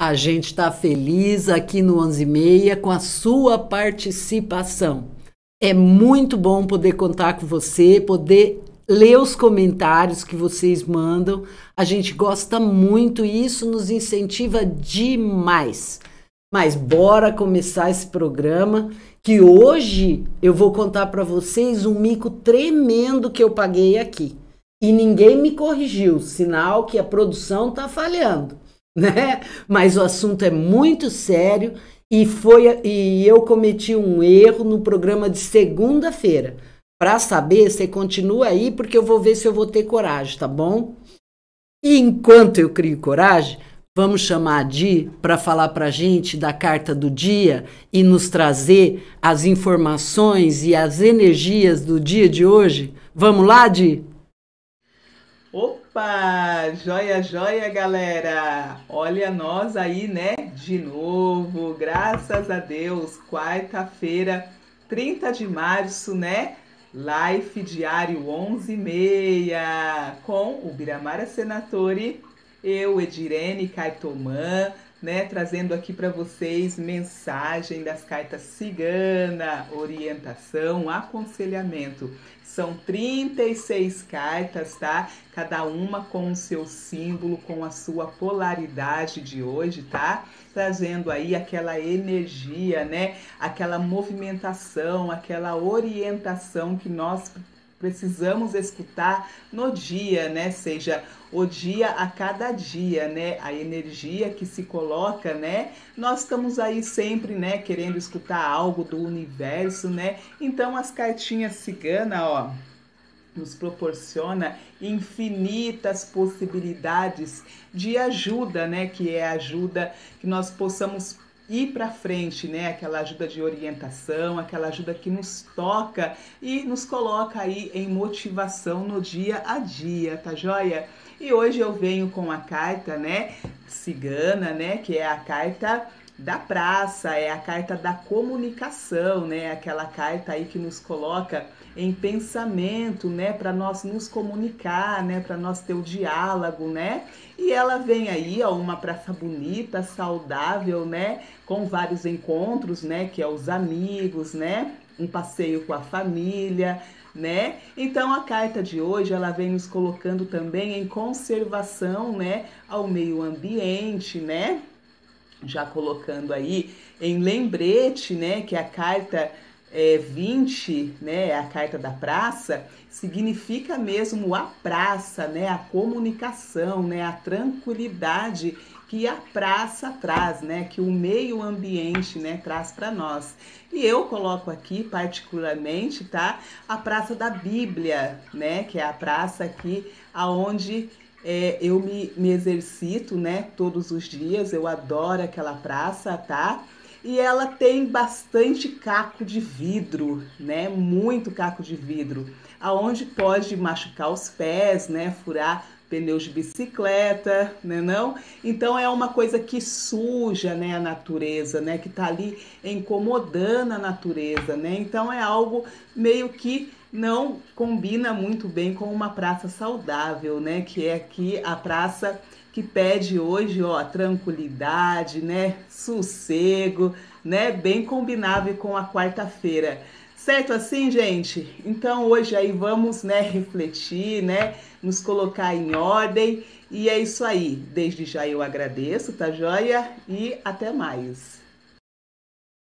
A gente está feliz aqui no 11:30 com a sua participação. É muito bom poder contar com você, poder ler os comentários que vocês mandam. A gente gosta muito e isso nos incentiva demais. Mas bora começar esse programa, que hoje eu vou contar para vocês um mico tremendo que eu paguei aqui. E ninguém me corrigiu, sinal que a produção está falhando, né? Mas o assunto é muito sério e eu cometi um erro no programa de segunda-feira. Para saber, você continua aí, porque eu vou ver se eu vou ter coragem, tá bom? E enquanto eu crio coragem, vamos chamar a Di para falar para a gente da carta do dia e nos trazer as informações e as energias do dia de hoje? Vamos lá, Di? Opa, joia, joia, galera! Olha nós aí, né? De novo, graças a Deus, quarta-feira, 30 de março, né? Life Diário 11:30, com o Biramara Senatori, eu, Edirene Caetomã, né? Trazendo aqui para vocês mensagem das cartas cigana, orientação, aconselhamento. São 36 cartas, tá? Cada uma com o seu símbolo, com a sua polaridade de hoje, tá? Trazendo aí aquela energia, né? Aquela movimentação, aquela orientação que nós precisamos escutar no dia, né? Seja o dia a cada dia, né? A energia que se coloca, né? Nós estamos aí sempre, né? Querendo escutar algo do universo, né? Então as cartinhas ciganas, ó, nos proporciona infinitas possibilidades de ajuda, né? Que é a ajuda que nós possamos ir para frente, né? Aquela ajuda de orientação, aquela ajuda que nos toca e nos coloca aí em motivação no dia a dia, tá joia? E hoje eu venho com a carta, né, cigana, né, que é a carta da praça, é a carta da comunicação, né, aquela carta aí que nos coloca em pensamento, né, para nós nos comunicar, né, para nós ter o diálogo, né, e ela vem aí, ó, uma praça bonita, saudável, né, com vários encontros, né, que é os amigos, né, um passeio com a família, né? Então a carta de hoje ela vem nos colocando também em conservação, né, ao meio ambiente, né? Já colocando aí em lembrete, né, que a carta 20, né, a carta da praça, significa mesmo a praça, né, a comunicação, né, a tranquilidade que a praça traz, né, que o meio ambiente, né, traz para nós. E eu coloco aqui particularmente, tá, a Praça da Bíblia, né, que é a praça aqui aonde eu me exercito, né, todos os dias. Eu adoro aquela praça, tá? E ela tem bastante caco de vidro, né? Muito caco de vidro, aonde pode machucar os pés, né? Furar pneus de bicicleta, né não? Então é uma coisa que suja, né, a natureza, né? Que tá ali incomodando a natureza, né? Então é algo meio que não combina muito bem com uma praça saudável, né? Que é aqui a praça que pede hoje, ó, tranquilidade, né? Sossego, né? Bem combinável com a quarta-feira. Certo assim, gente? Então hoje aí vamos, né, refletir, né? Nos colocar em ordem. E é isso aí. Desde já eu agradeço, tá joia? E até mais.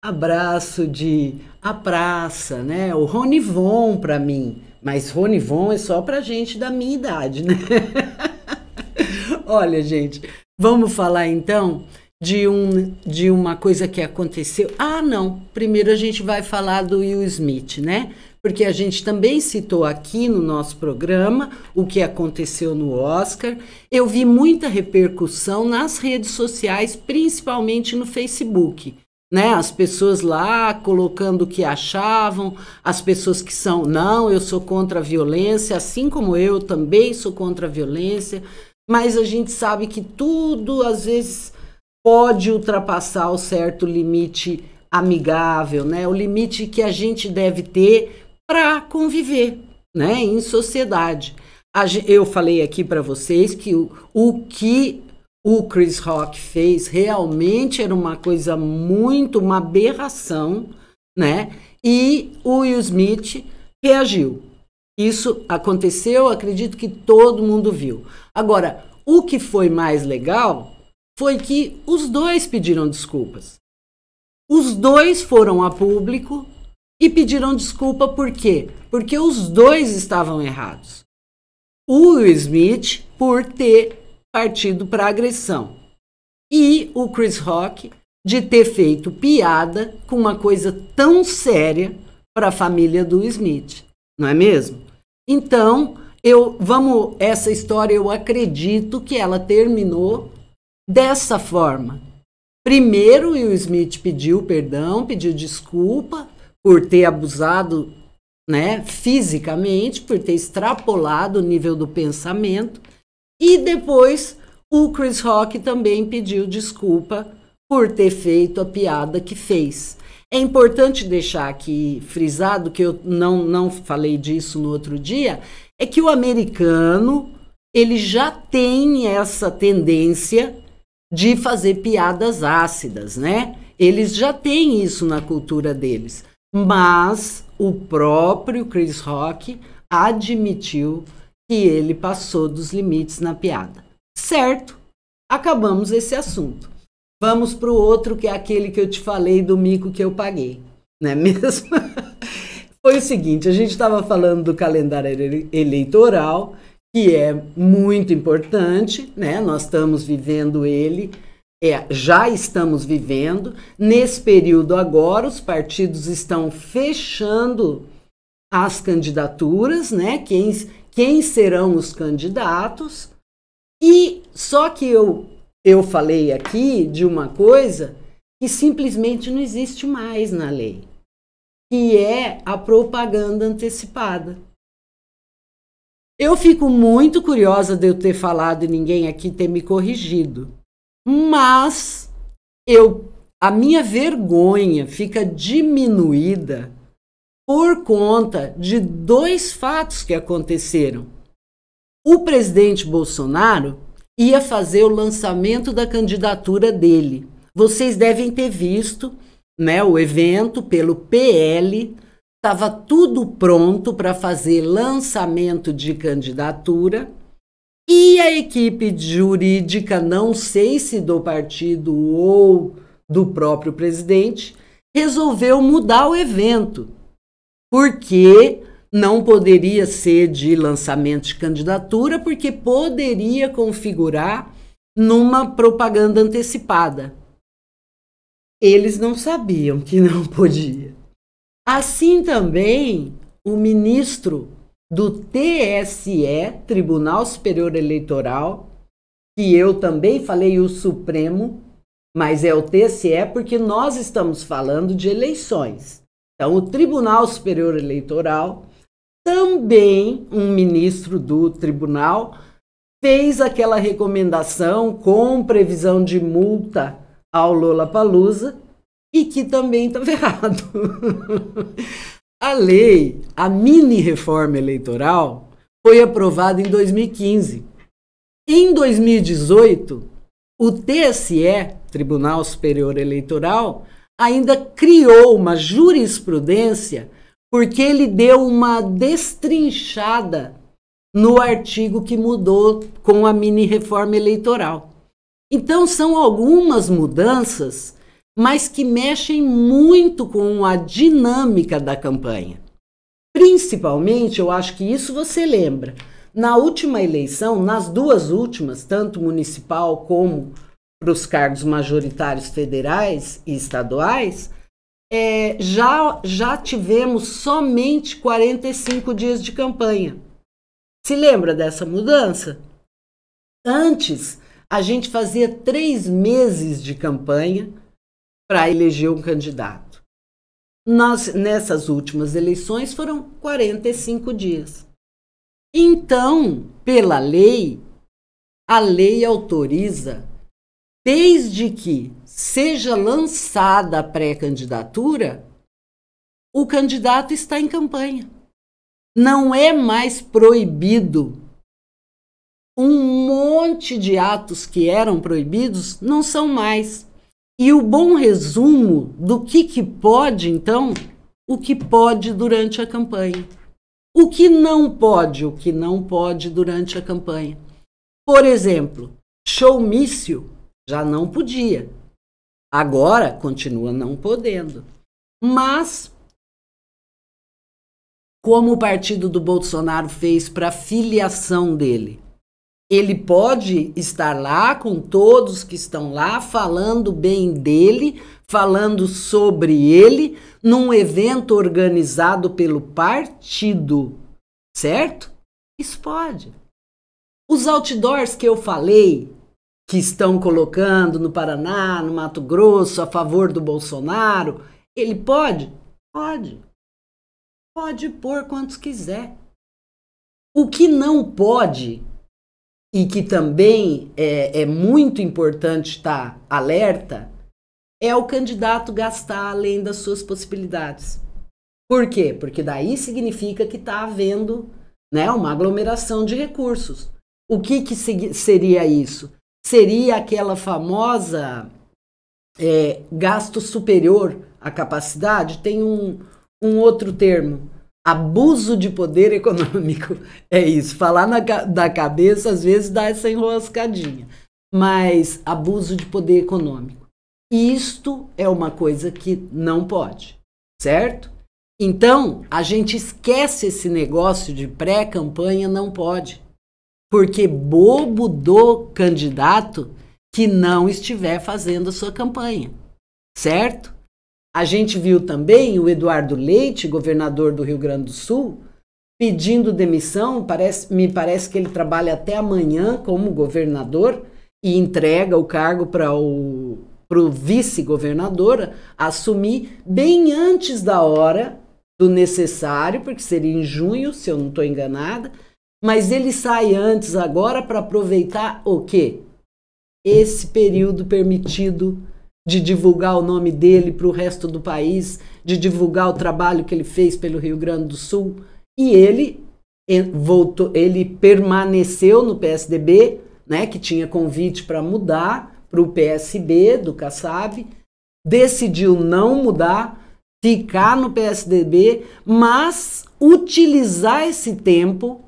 Abraço de a praça, né? O Ronivon para mim, mas Ronivon é só para gente da minha idade, né? Olha, gente, vamos falar então de uma coisa que aconteceu. Ah, não, primeiro a gente vai falar do Will Smith, né? Porque a gente também citou aqui no nosso programa o que aconteceu no Oscar. Eu vi muita repercussão nas redes sociais, principalmente no Facebook. Né? As pessoas lá colocando o que achavam, as pessoas que são, não, eu sou contra a violência, assim como eu também sou contra a violência, mas a gente sabe que tudo, às vezes, pode ultrapassar o certo limite amigável, né? O limite que a gente deve ter para conviver, né? Em sociedade. Eu falei aqui para vocês que o Chris Rock fez realmente era uma coisa uma aberração, né? E o Will Smith reagiu. Isso aconteceu, acredito que todo mundo viu. Agora, o que foi mais legal foi que os dois pediram desculpas. Os dois foram a público e pediram desculpa por quê? Porque os dois estavam errados. O Will Smith por ter partido para agressão e o Chris Rock de ter feito piada com uma coisa tão séria para a família do Smith, não é mesmo? Então, essa história eu acredito que ela terminou dessa forma. Primeiro, o Will Smith pediu perdão, pediu desculpa por ter abusado, né, fisicamente, por ter extrapolado o nível do pensamento. E depois, o Chris Rock também pediu desculpa por ter feito a piada que fez. É importante deixar aqui frisado, que eu não falei disso no outro dia, é que o americano, ele já tem essa tendência de fazer piadas ácidas, né? Eles já têm isso na cultura deles. Mas o próprio Chris Rock admitiu que ele passou dos limites na piada. Certo, acabamos esse assunto. Vamos para o outro, que é aquele que eu te falei do mico que eu paguei, não é mesmo? Foi o seguinte, a gente estava falando do calendário eleitoral, que é muito importante, né? Nós estamos vivendo ele, já estamos vivendo. Nesse período agora, os partidos estão fechando as candidaturas, né? Quem serão os candidatos. E só que eu falei aqui de uma coisa que simplesmente não existe mais na lei, que é a propaganda antecipada. Eu fico muito curiosa de eu ter falado e ninguém aqui ter me corrigido, mas a minha vergonha fica diminuída por conta de dois fatos que aconteceram. O presidente Bolsonaro ia fazer o lançamento da candidatura dele. Vocês devem ter visto, né, o evento pelo PL, estava tudo pronto para fazer lançamento de candidatura e a equipe jurídica, não sei se do partido ou do próprio presidente, resolveu mudar o evento, porque não poderia ser de lançamento de candidatura, porque poderia configurar numa propaganda antecipada. Eles não sabiam que não podia. Assim também, o ministro do TSE, Tribunal Superior Eleitoral, que eu também falei o Supremo, mas é o TSE porque nós estamos falando de eleições. Então, o Tribunal Superior Eleitoral, também um ministro do tribunal, fez aquela recomendação com previsão de multa ao Lollapalooza e que também estava errado. A lei, a mini-reforma eleitoral, foi aprovada em 2015. Em 2018, o TSE, Tribunal Superior Eleitoral, ainda criou uma jurisprudência porque ele deu uma destrinchada no artigo que mudou com a mini-reforma eleitoral. Então, são algumas mudanças, mas que mexem muito com a dinâmica da campanha. Principalmente, eu acho que isso você lembra, na última eleição, nas duas últimas, tanto municipal como para os cargos majoritários federais e estaduais, já tivemos somente 45 dias de campanha. Se lembra dessa mudança? Antes, a gente fazia 3 meses de campanha para eleger um candidato. Nessas últimas eleições foram 45 dias. Então, pela lei, a lei autoriza, desde que seja lançada a pré-candidatura, o candidato está em campanha. Não é mais proibido um monte de atos que eram proibidos não são mais. E o bom resumo do que pode, então, o que pode durante a campanha. O que não pode durante a campanha. Por exemplo, showmício já não podia. Agora continua não podendo. Mas, como o partido do Bolsonaro fez para a filiação dele, ele pode estar lá com todos que estão lá, falando bem dele, falando sobre ele, num evento organizado pelo partido, certo? Isso pode. Os outdoors que eu falei, que estão colocando no Paraná, no Mato Grosso, a favor do Bolsonaro, ele pode? Pode. Pode pôr quantos quiser. O que não pode, e que também é muito importante estar alerta, é o candidato gastar além das suas possibilidades. Por quê? Porque daí significa que está havendo, né, uma aglomeração de recursos. O que seria isso? Seria aquela famosa gasto superior à capacidade? Tem um outro termo. Abuso de poder econômico. É isso. Falar da cabeça, às vezes, dá essa enroscadinha. Mas abuso de poder econômico. Isto é uma coisa que não pode, certo? Então, a gente esquece esse negócio de pré-campanha, não pode. Porque bobo do candidato que não estiver fazendo a sua campanha, certo? A gente viu também o Eduardo Leite, governador do Rio Grande do Sul, pedindo demissão. Me parece que ele trabalha até amanhã como governador e entrega o cargo para o vice-governador assumir bem antes da hora do necessário, porque seria em junho, se eu não estou enganada, mas ele sai antes agora para aproveitar o quê? Esse período permitido de divulgar o nome dele para o resto do país, de divulgar o trabalho que ele fez pelo Rio Grande do Sul. E ele permaneceu no PSDB, né, que tinha convite para mudar para o PSB do Kassab, decidiu não mudar, ficar no PSDB, mas utilizar esse tempo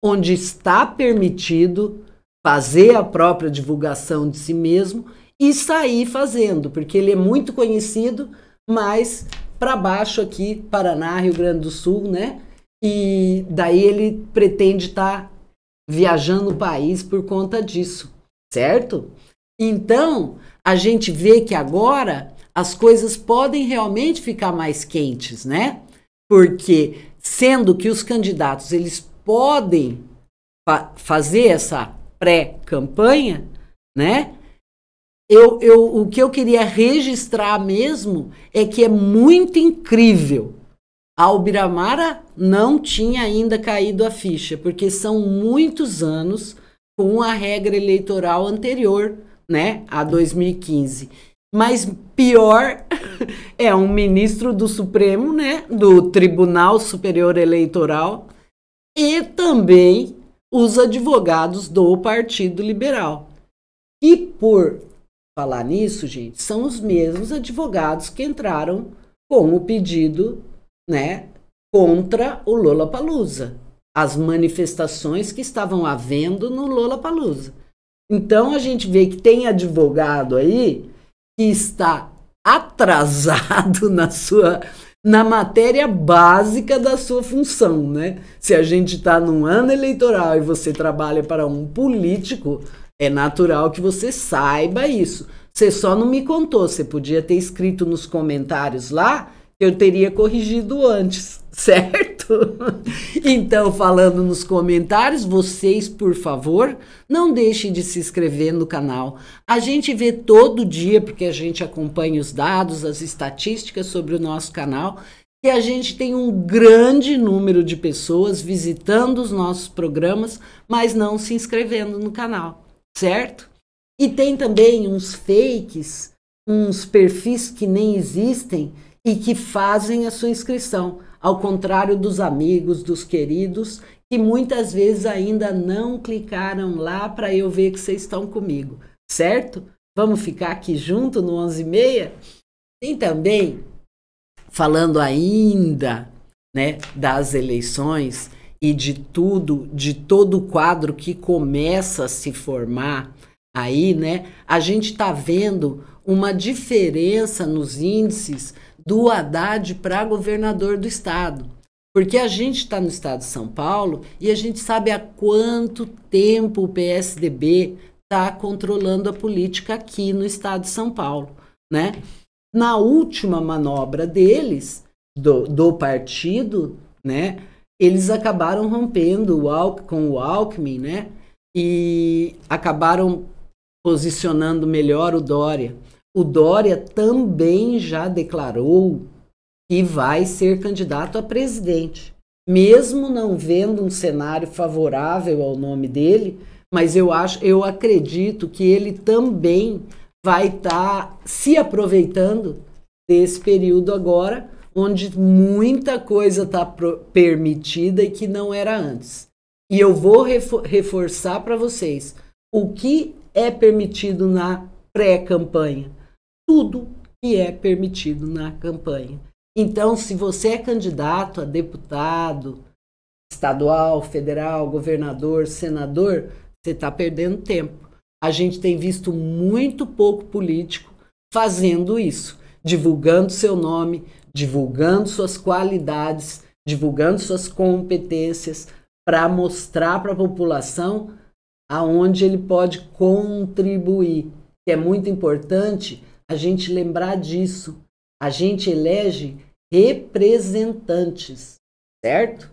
onde está permitido fazer a própria divulgação de si mesmo e sair fazendo, porque ele é muito conhecido, mas para baixo aqui, Paraná, Rio Grande do Sul, né? E daí ele pretende estar viajando o país por conta disso, certo? Então, a gente vê que agora as coisas podem realmente ficar mais quentes, né? Porque, sendo que os candidatos, eles podem fazer essa pré-campanha, né? O que eu queria registrar mesmo é que é muito incrível. A Ubiramara não tinha ainda caído a ficha, porque são muitos anos com a regra eleitoral anterior, né, a 2015. Mas pior é um ministro do Supremo, né, do Tribunal Superior Eleitoral, e também os advogados do Partido Liberal. E por falar nisso, gente, são os mesmos advogados que entraram com o pedido, né, contra o Lollapalooza, as manifestações que estavam havendo no Lollapalooza. Então a gente vê que tem advogado aí que está atrasado na matéria básica da sua função, né? Se a gente está num ano eleitoral e você trabalha para um político, é natural que você saiba isso. Você só não me contou, você podia ter escrito nos comentários lá, eu teria corrigido antes, certo? Então, falando nos comentários, vocês, por favor, não deixem de se inscrever no canal. A gente vê todo dia, porque a gente acompanha os dados, as estatísticas sobre o nosso canal, e a gente tem um grande número de pessoas visitando os nossos programas, mas não se inscrevendo no canal, certo? E tem também uns fakes, uns perfis que nem existem, e que fazem a sua inscrição. ao contrário dos amigos, dos queridos, que muitas vezes ainda não clicaram lá para eu ver que vocês estão comigo, certo? Vamos ficar aqui junto no 11h30? Tem também, falando ainda, né, das eleições e de tudo, de todo o quadro que começa a se formar aí, né, a gente está vendo uma diferença nos índices do Haddad para governador do estado. Porque a gente está no estado de São Paulo e a gente sabe há quanto tempo o PSDB está controlando a política aqui no estado de São Paulo, né? Na última manobra deles, do partido, né, eles acabaram rompendo com o Alckmin, né, e acabaram posicionando melhor o Dória. O Dória também já declarou que vai ser candidato a presidente, mesmo não vendo um cenário favorável ao nome dele, mas eu acredito que ele também vai estar se aproveitando desse período agora, onde muita coisa está permitida e que não era antes. E eu vou reforçar para vocês o que é permitido na pré-campanha. Tudo que é permitido na campanha. Então, se você é candidato a deputado estadual, federal, governador, senador, você está perdendo tempo. A gente tem visto muito pouco político fazendo isso, divulgando seu nome, divulgando suas qualidades, divulgando suas competências para mostrar para a população aonde ele pode contribuir. Que é muito importante a gente lembrar disso. A gente elege representantes, certo?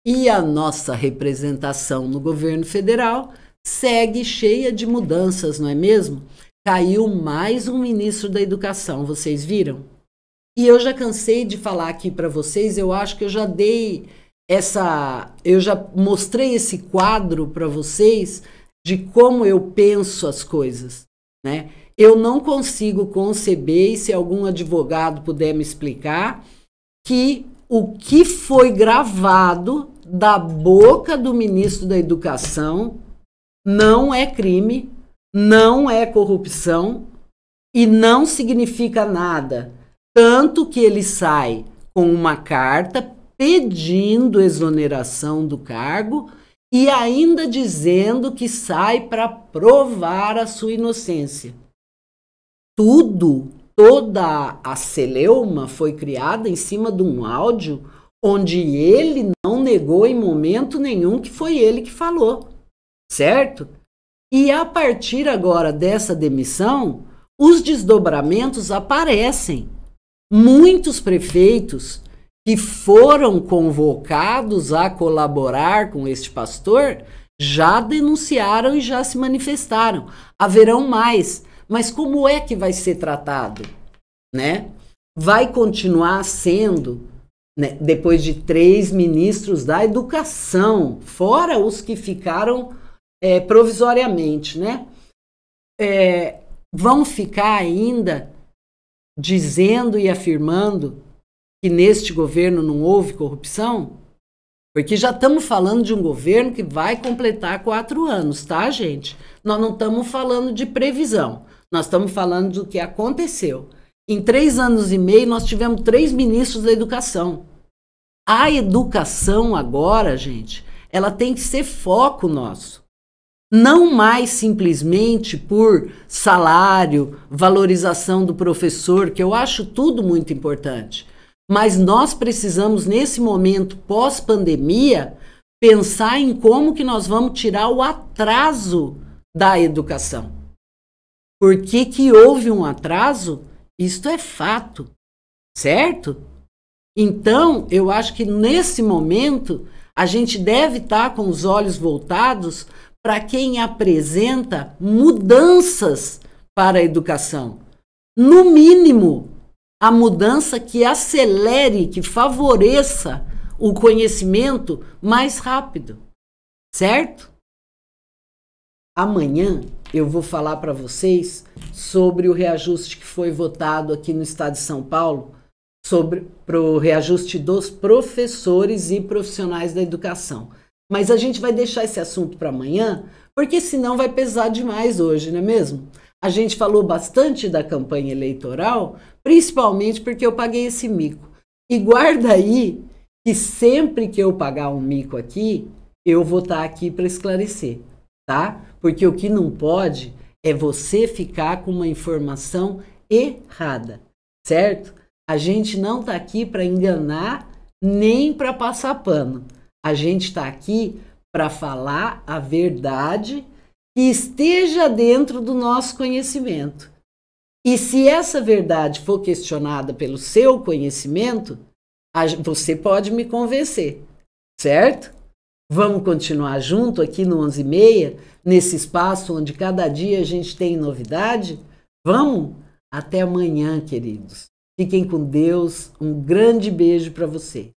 E a nossa representação no governo federal segue cheia de mudanças, não é mesmo? Caiu mais um ministro da Educação, vocês viram? E eu já cansei de falar aqui para vocês, eu acho que eu já mostrei esse quadro para vocês de como eu penso as coisas, né? Eu não consigo conceber, e se algum advogado puder me explicar, que o que foi gravado da boca do ministro da Educação não é crime, não é corrupção e não significa nada. Tanto que ele sai com uma carta pedindo exoneração do cargo e ainda dizendo que sai para provar a sua inocência. Toda a celeuma foi criada em cima de um áudio onde ele não negou em momento nenhum que foi ele que falou, certo? E a partir agora dessa demissão, os desdobramentos aparecem. Muitos prefeitos que foram convocados a colaborar com este pastor já denunciaram e já se manifestaram. Haverão mais. Mas como é que vai ser tratado, né? Vai continuar sendo, né, depois de 3 ministros da Educação, fora os que ficaram provisoriamente, né? Vão ficar ainda dizendo e afirmando que neste governo não houve corrupção? Porque já estamos falando de um governo que vai completar 4 anos, tá, gente? Nós não estamos falando de previsão. Nós estamos falando do que aconteceu. Em 3 anos e meio, nós tivemos 3 ministros da educação. A educação agora, gente, ela tem que ser foco nosso. Não mais simplesmente por salário, valorização do professor, que eu acho tudo muito importante. Mas nós precisamos, nesse momento pós-pandemia, pensar em como que nós vamos tirar o atraso da educação. Por que houve um atraso? Isto é fato, certo? Então, eu acho que nesse momento a gente deve estar com os olhos voltados para quem apresenta mudanças para a educação. No mínimo, a mudança que acelere, que favoreça o conhecimento mais rápido, certo? Amanhã eu vou falar para vocês sobre o reajuste que foi votado aqui no estado de São Paulo para o reajuste dos professores e profissionais da educação. Mas a gente vai deixar esse assunto para amanhã, porque senão vai pesar demais hoje, não é mesmo? A gente falou bastante da campanha eleitoral, principalmente porque eu paguei esse mico. E guarda aí que sempre que eu pagar um mico aqui, eu vou estar aqui para esclarecer, tá? Porque o que não pode é você ficar com uma informação errada, certo? A gente não está aqui para enganar nem para passar pano. A gente está aqui para falar a verdade que esteja dentro do nosso conhecimento. E se essa verdade for questionada pelo seu conhecimento, você pode me convencer, certo? Vamos continuar junto aqui no 11h30, nesse espaço onde cada dia a gente tem novidade? Vamos? Até amanhã, queridos. Fiquem com Deus. Um grande beijo para você.